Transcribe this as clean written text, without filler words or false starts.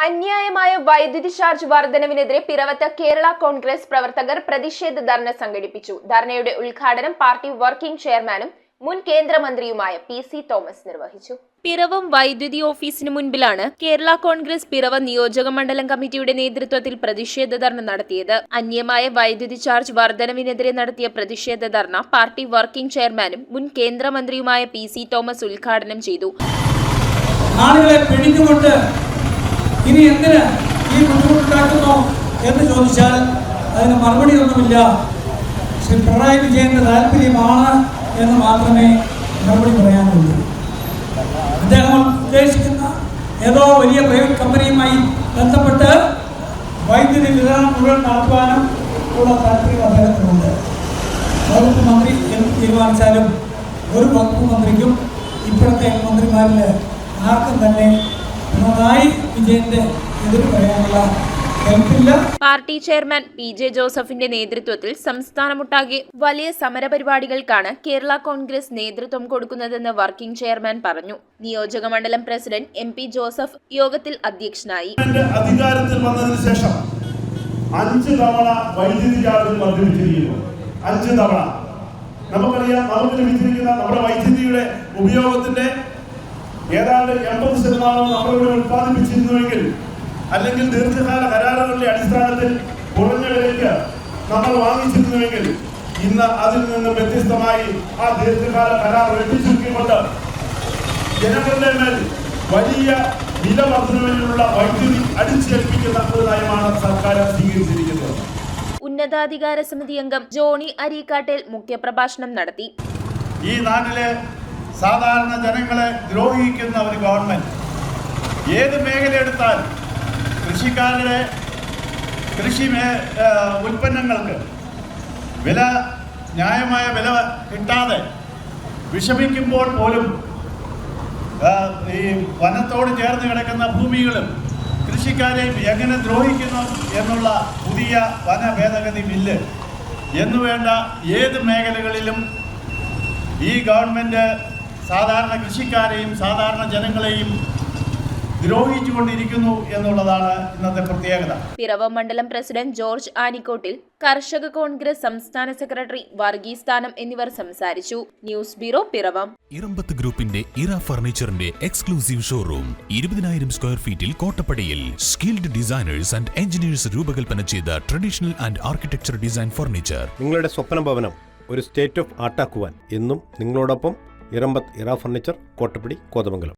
അന്യായമായ വൈദ്യുതി ചാർജ് വർധനവിനെതിരെ പിറവത്ത് കേരള കോൺഗ്രസ് പ്രവർത്തകർ പ്രതിഷേധ ധർണ സംഘടിപ്പിച്ചു. ധർണയുടെ ഉദ്ഘാടനം പാർട്ടി വർക്കിംഗ് ചെയർമാനും മുൻ കേന്ദ്രമന്ത്രിയുമായ പി.സി. തോമസ് നിർവഹിച്ചു. പിറവം വൈദ്യുതി ഓഫീസിന് മുൻപിലാണ് കേരള കോൺഗ്രസ് പിറവം നിയോജക മണ്ഡലം കമ്മിറ്റിയുടെ നേതൃത്വത്തിൽ പ്രതിഷേധ ധർണ നടത്തിയത്. അന്യായമായ വൈദ്യുതി ചാർജ് വർധനവിനെതിരെ നടത്തിയ പ്രതിഷേധ ധർണ പാർട്ടി വർക്കിംഗ് ചെയർമാനും മുൻ കേന്ദ്രമന്ത്രിയുമായ പി.സി. തോമസ് ഉദ്ഘാടനം ചെയ്തു. ഇനി എന്തിന് ഈ ബുദ്ധിമുട്ടുണ്ടാക്കുന്നു എന്ന് ചോദിച്ചാൽ അതിന് മറുപടിയൊന്നുമില്ല. ശ്രീ പിണറായി വിജയന്റെ താല്പര്യമാണ് എന്ന് മാത്രമേ മറുപടി പറയാനുള്ളൂ. അദ്ദേഹം ഉദ്ദേശിക്കുന്ന ഏതോ വലിയ പ്രൈവറ്റ് കമ്പനിയുമായി ബന്ധപ്പെട്ട് വൈദ്യുതി വിതരണം മുഴുവൻ നടത്തുവാനും ഉള്ള താല്പര്യം അദ്ദേഹത്തിനുണ്ട്. വകുപ്പ് മന്ത്രി എന്ന് തീരുമാനിച്ചാലും ഒരു വകുപ്പ് മന്ത്രിക്കും ഇപ്പോഴത്തെ മന്ത്രിമാരിൽ ആർക്കും തന്നെ പിണറായി വിജയന്റെ എതിര് പറയാനുള്ള ഹെൽപ്പില്ല. Party chairman PJ. ജോസഫിന്റെ നേതൃത്വത്തിൽ സംസ്ഥാനമൊട്ടാകെ വലിയ സമരപരിപാടികൾക്കാണ് കേരള കോൺഗ്രസ് നേതൃത്വം കൊടുക്കുന്നതെന്ന് വർക്കിംഗ് ചെയർമാൻ പറഞ്ഞു. നിയോജക മണ്ഡലം പ്രസിഡന്റ് എം.പി. ജോസഫ് യോഗത്തിൽ അധ്യക്ഷനായി. അധികാരത്തിൽ വന്നതിന് ശേഷം 5 തവണ വൈദ്യുതി ചാർജ് വർദ്ധിപ്പിച്ചിരിക്കുന്നു. 5 തവണ. നമുക്കറിയാം, നമുക്ക് ലഭിച്ചിരിക്കുന്ന നമ്മുടെ വൈദ്യുതിയുടെ ഉപയോഗത്തിന്റെ ഏതാണ്ട് 80% നമ്മളിവിടെ ഉത്പാദിപ്പിച്ചിരുന്നുവെങ്കിൽ, അല്ലെങ്കിൽ ദീർഘകാല കരാറുകളുടെ അടിസ്ഥാനത്തിൽ കുറഞ്ഞ വിലയ്ക്ക് നമ്മൾ വാങ്ങിച്ചിരുന്നുവെങ്കിൽ, ഇന്ന് അതിൽ നിന്ന് വ്യത്യസ്തമായി ആ ദീർഘകാല കരാർ വെട്ടിച്ചുരുക്കിക്കൊണ്ട് ജനങ്ങളുടെ മേൽ വലിയ വില വർധനവിനുള്ള വൈദ്യുതി അടിച്ചേൽപ്പിക്കുന്ന ഒരു നയമാണ് സർക്കാർ സ്വീകരിച്ചിരിക്കുന്നത്. ഉന്നതാധികാര സമിതി അംഗം ജോണി അരീക്കാട്ടിൽ മുഖ്യപ്രഭാഷണം നടത്തി. ഈ നാട്ടിലെ സാധാരണ ജനങ്ങളെ ദ്രോഹിക്കുന്ന ഒരു ഗവൺമെന്റ് ഏത് മേഖലയെടുത്താൽ കൃഷിക്കാരുടെ കൃഷി ഉൽപ്പന്നങ്ങൾക്ക് ന്യായമായ വില കിട്ടാതെ വിഷമിക്കുമ്പോൾ പോലും ഈ വനത്തോട് ചേർന്ന് കിടക്കുന്ന ഭൂമികളും കൃഷിക്കാരെയും എങ്ങനെ ദ്രോഹിക്കുന്നു എന്നുള്ള പുതിയ വന ഭേദഗതി ബില്ല് എന്നുവേണ്ട ഏത് മേഖലകളിലും ഈ ഗവൺമെന്റ് സാധാരണ കൃഷിക്കാരെയും സാധാരണ ജനങ്ങളെയും ദ്രോഹിച്ചുകൊണ്ടിരിക്കുന്നു എന്നുള്ളതാണ് ഇന്നത്തെ പ്രത്യേകത. പിറവം മണ്ഡലം പ്രസിഡന്റ് ജോർജ് ആനിക്കോട്ടിൽ, കർഷക കോൺഗ്രസ് സംസ്ഥാന സെക്രട്ടറി വർഗീസ് താനം എന്നിവർ സംസാരിച്ചു. News bureau, Piravom. ഇറമ്പത്ത് ഗ്രൂപ്പിന്റെ ഇറ ഫർണിച്ചറിന്റെ എക്സ്ക്ലൂസീവ് ഷോറൂം 20,000 സ്ക്വയർ ഫീറ്റിൽ കോട്ടപ്പടിയിൽ. സ്കിൽഡ് ഡിസൈനേഴ്സ് ആൻഡ് എഞ്ചിനീയേഴ്സ് രൂപകൽപ്പന ചെയ്ത traditional and architecture design furniture. നിങ്ങളുടെ സ്വപ്ന ഭവനം ഒരു സ്റ്റേറ്റ് ഓഫ് ആർട്ടാക്കുവാൻ എന്നും നിങ്ങളോടൊപ്പം ഇറമ്പത്ത് ഇറ ഫർണിച്ചർ, കോട്ടപ്പടി, കോതമംഗലം.